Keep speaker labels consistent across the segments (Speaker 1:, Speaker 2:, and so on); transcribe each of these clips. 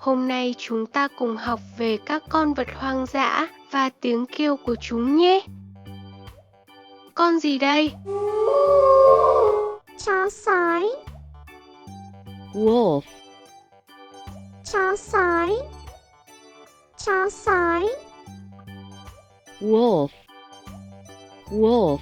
Speaker 1: Hôm nay chúng ta cùng học về các con vật hoang dã và tiếng kêu của chúng nhé. Con gì đây?
Speaker 2: Chó sói.
Speaker 3: Wolf.
Speaker 2: Chó sói. Chó sói.
Speaker 3: Wolf. Wolf.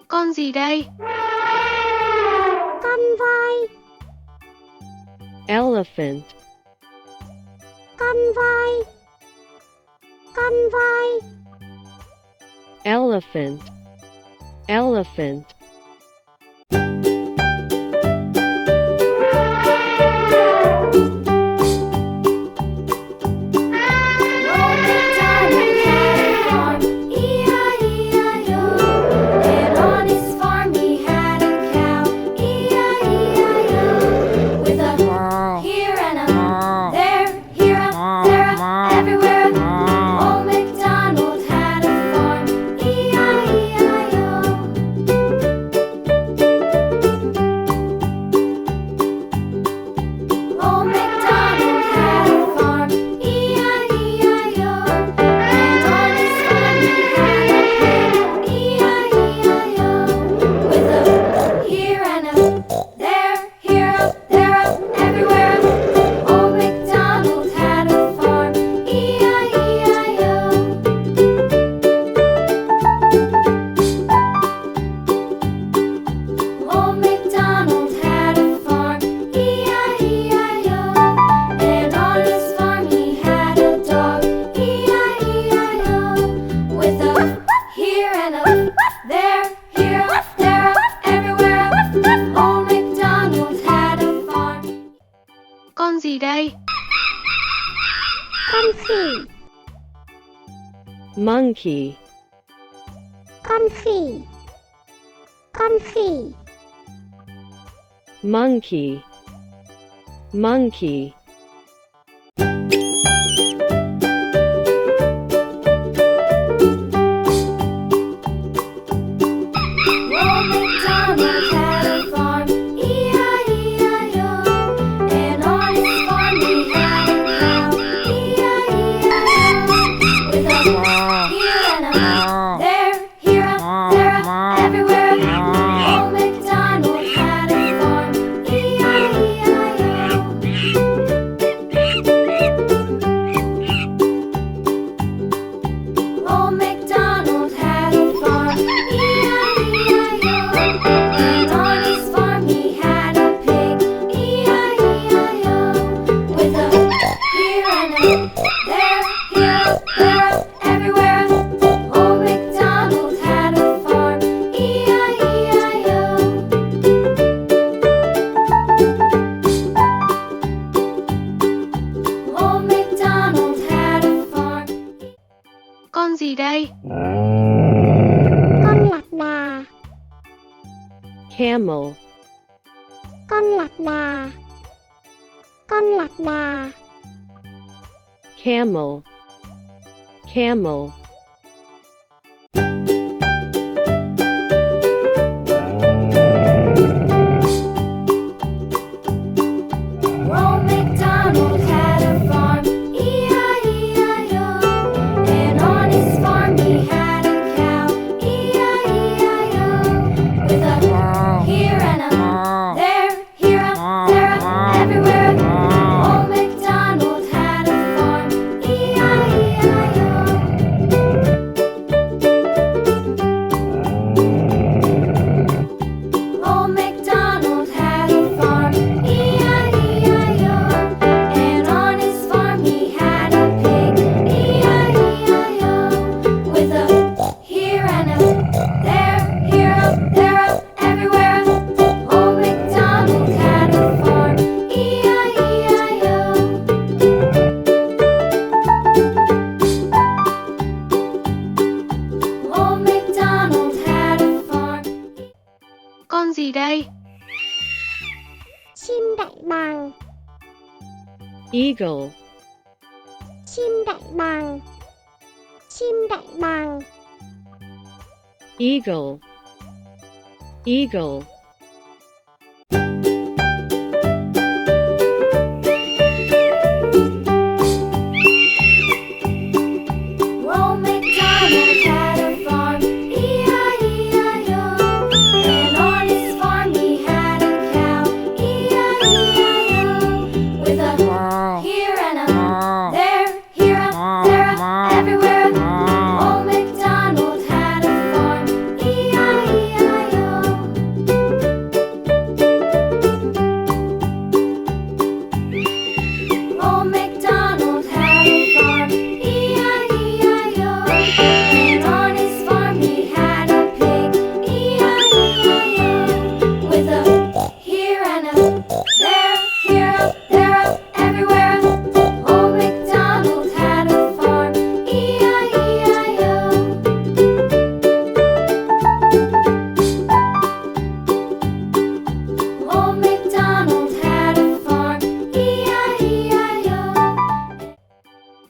Speaker 1: Con gì đây?
Speaker 2: Con voi.
Speaker 3: Elephant.
Speaker 2: Con voi. Con voi.
Speaker 3: Elephant. Elephant.
Speaker 1: Con gì đây?
Speaker 2: Con khỉ.
Speaker 3: Monkey.
Speaker 2: Con khỉ. Con khỉ.
Speaker 3: Monkey. Monkey.
Speaker 1: Con gì đây?
Speaker 2: Con lạc đà.
Speaker 3: Camel.
Speaker 2: Con lạc đà. Con lạc đà.
Speaker 3: Camel. Camel.
Speaker 2: Here and a
Speaker 1: gì đây?
Speaker 2: Chim đại bàng.
Speaker 3: Eagle.
Speaker 2: Chim đại bàng. Chim đại bàng.
Speaker 3: Eagle. Eagle.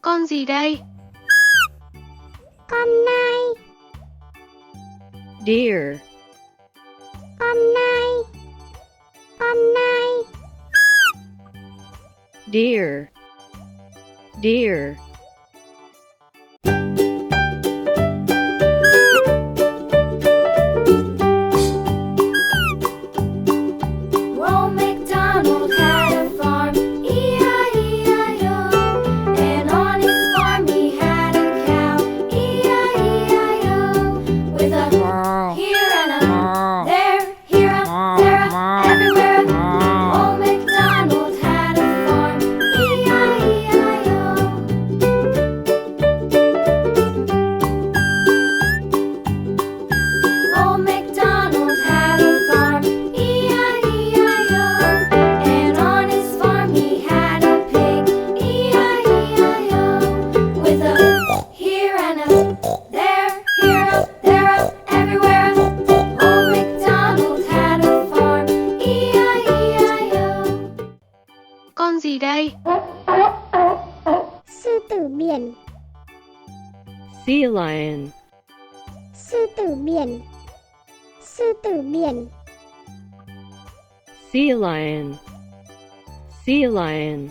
Speaker 1: Con gì đây?
Speaker 2: Con nai.
Speaker 3: Deer.
Speaker 2: Con nai. Con nai.
Speaker 3: Deer. Deer.
Speaker 1: Con gì đây?
Speaker 2: Sư tử biển.
Speaker 3: Sea lion.
Speaker 2: Sư tử biển. Sư tử biển.
Speaker 3: Sea lion. Sea lion.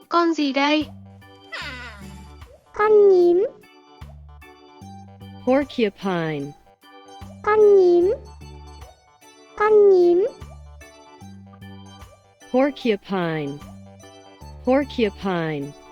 Speaker 1: Con gì đây?
Speaker 2: Con nhím.
Speaker 3: Porcupine.
Speaker 2: Con nhím. Con nhím.
Speaker 3: Porcupine. Porcupine.